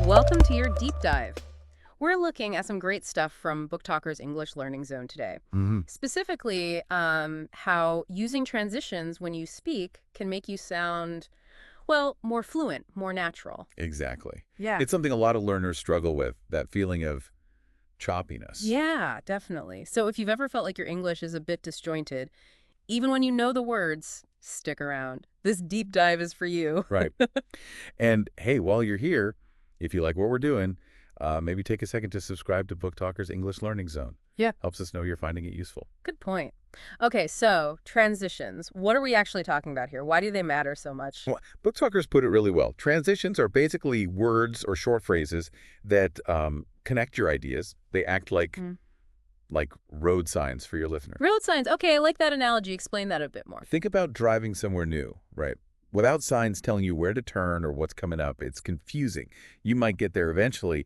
Welcome to your deep dive. We're looking at some great stuff from Book Talker's English Learning Zone today. Specifically, how using transitions when you speak can make you sound, well, more fluent, more natural. Exactly. Yeah. It's something a lot of learners struggle with, that feeling of choppiness. Yeah, definitely. So if you've ever felt like your English is a bit disjointed, even when you know the words, stick around. This deep dive is for you. Right. And hey, while you're here, if you like what we're doing, maybe take a second to subscribe to Book Talker's English Learning Zone. Yeah. Helps us know you're finding it useful. Good point. Okay, so transitions. What are we actually talking about here? Why do they matter so much? Well, Book Talkers put it really well. Transitions are basically words or short phrases that connect your ideas. They act like road signs for your listener. Road signs. Okay, I like that analogy. Explain that a bit more. Think about driving somewhere new, right? Without signs telling you where to turn or what's coming up, it's confusing. You might get there eventually,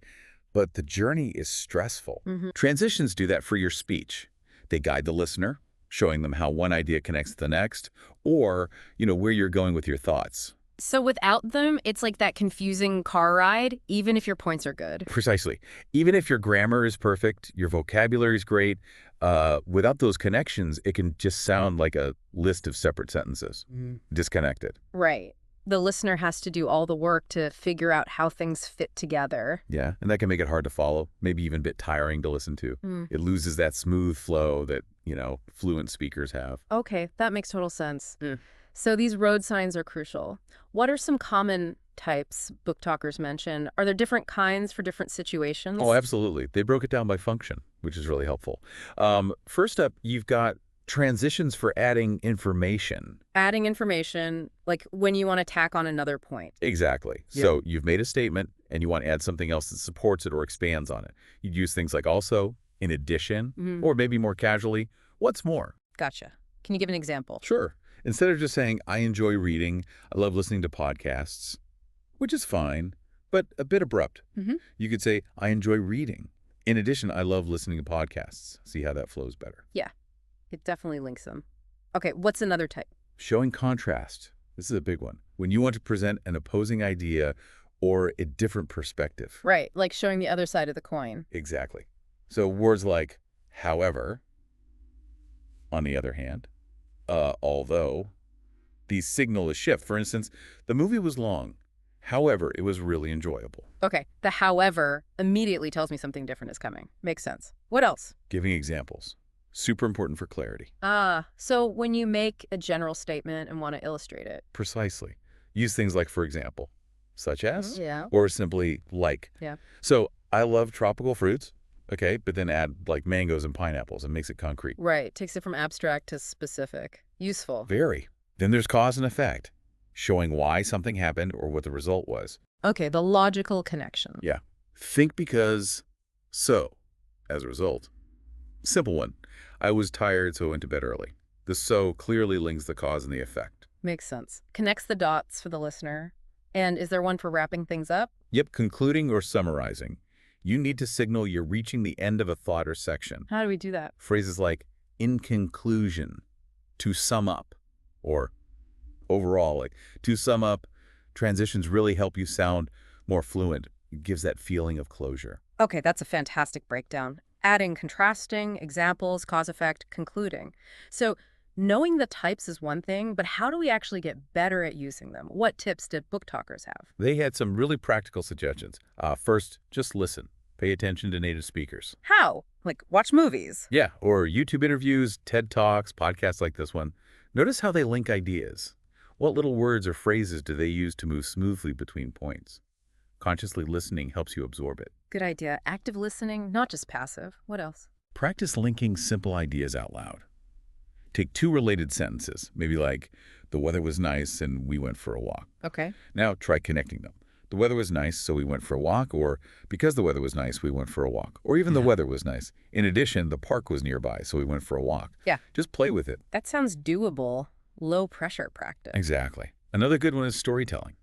but the journey is stressful. Transitions do that for your speech. They guide the listener, showing them how one idea connects to the next, or, where you're going with your thoughts. So without them, it's like that confusing car ride, even if your points are good. Precisely. Even if your grammar is perfect, your vocabulary is great, without those connections, it can just sound like a list of separate sentences, disconnected. Right. The listener has to do all the work to figure out how things fit together. Yeah, and that can make it hard to follow, maybe even a bit tiring to listen to. It loses that smooth flow that, fluent speakers have. Okay, that makes total sense. So these road signs are crucial. What are some common types Book Talkers mention? Are there different kinds for different situations? Oh, absolutely. They broke it down by function, which is really helpful. First up, you've got transitions for adding information. Adding information, like when you want to tack on another point. Exactly. Yeah. So you've made a statement and you want to add something else that supports it or expands on it. You'd use things like also, in addition, or maybe more casually, what's more? Gotcha. Can you give an example? Sure. Instead of just saying, I enjoy reading, I love listening to podcasts, which is fine, but a bit abrupt. You could say, I enjoy reading. In addition, I love listening to podcasts. See how that flows better. Yeah, it definitely links them. Okay, what's another type? Showing contrast. This is a big one. When you want to present an opposing idea or a different perspective. Right, like showing the other side of the coin. Exactly. So words like, however, on the other hand, although, these signal a shift. For instance, the movie was long. However, it was really enjoyable. Okay, the however immediately tells me something different is coming. Makes sense. What else? Giving examples. Super important for clarity. So when you make a general statement and want to illustrate it. Precisely. Use things like, for example, such as, Yeah. or simply like. Yeah. So I love tropical fruits, okay, but then add like mangoes and pineapples and makes it concrete. Right, takes it from abstract to specific. Useful. Very. Then there's cause and effect, showing why something happened or what the result was. Okay, the logical connection. Yeah. Think because, so, as a result. Simple one. I was tired, so I went to bed early. The so clearly links the cause and the effect. Makes sense. Connects the dots for the listener. And is there one for wrapping things up? Yep, concluding or summarizing. You need to signal you're reaching the end of a thought or section. How do we do that? Phrases like, in conclusion, to sum up, or overall, like, to sum up. Transitions really help you sound more fluent. It gives that feeling of closure. Okay, that's a fantastic breakdown. Adding contrasting, examples, cause effect, concluding. So knowing the types is one thing, but how do we actually get better at using them? What tips did Book Talkers have? They had some really practical suggestions. First, just listen. Pay attention to native speakers. How? Like watch movies? Yeah, or YouTube interviews, TED Talks, podcasts like this one. Notice how they link ideas. What little words or phrases do they use to move smoothly between points? Consciously listening helps you absorb it. Good idea. Active listening, not just passive. What else? Practice linking simple ideas out loud. Take two related sentences, maybe like, the weather was nice and we went for a walk. Okay. Now try connecting them. The weather was nice, so we went for a walk, or because the weather was nice, we went for a walk. Or even the weather was nice. In addition, the park was nearby, so we went for a walk. Yeah. Just play with it. That sounds doable. Low pressure practice. Exactly. Another good one is storytelling.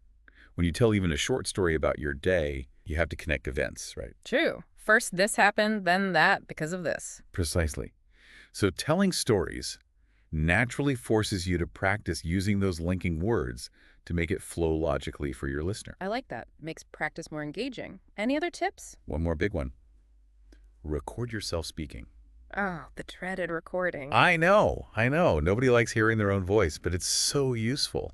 When you tell even a short story about your day, you have to connect events, right? True. First this happened, then that because of this. Precisely. So telling stories naturally forces you to practice using those linking words to make it flow logically for your listener. I like that. Makes practice more engaging. Any other tips? One more big one. Record yourself speaking. Oh, the dreaded recording. I know. Nobody likes hearing their own voice, but it's so useful.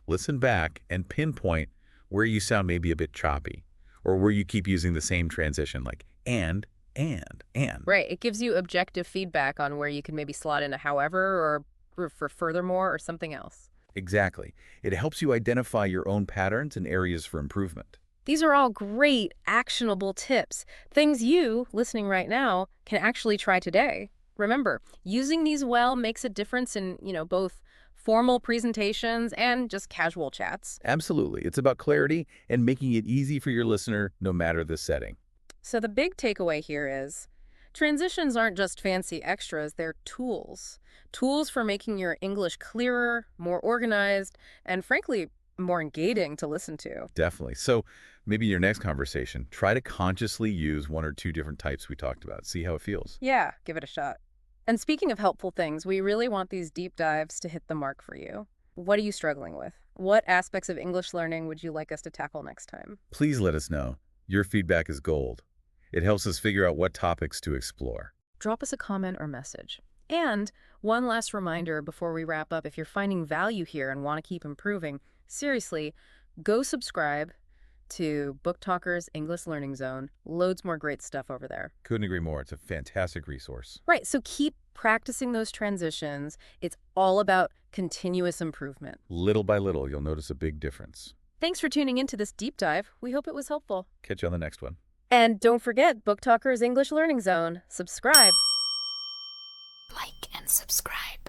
Listen back and pinpoint where you sound maybe a bit choppy or where you keep using the same transition like and. Right. It gives you objective feedback on where you can maybe slot in a however or for furthermore or something else. Exactly. It helps you identify your own patterns and areas for improvement. These are all great, actionable tips, things you, listening right now, can actually try today. Remember, using these well makes a difference in, both formal presentations and just casual chats. Absolutely. It's about clarity and making it easy for your listener no matter the setting. So the big takeaway here is transitions aren't just fancy extras, they're tools. Tools for making your English clearer, more organized, and frankly, more engaging to listen to. Definitely. So maybe your next conversation, try to consciously use one or two different types we talked about. See how it feels. Yeah, give it a shot. And speaking of helpful things, we really want these deep dives to hit the mark for you. What are you struggling with? What aspects of English learning would you like us to tackle next time? Please let us know. Your feedback is gold. It helps us figure out what topics to explore. Drop us a comment or message. And one last reminder before we wrap up, if you're finding value here and want to keep improving, seriously, go subscribe to Book Talker's English Learning Zone. Loads more great stuff over there. Couldn't agree more. It's a fantastic resource. Right, so keep practicing those transitions. It's all about continuous improvement. Little by little, you'll notice a big difference. Thanks for tuning into this deep dive. We hope it was helpful. Catch you on the next one. And don't forget, Book Talker's English Learning Zone. Subscribe. Like and subscribe.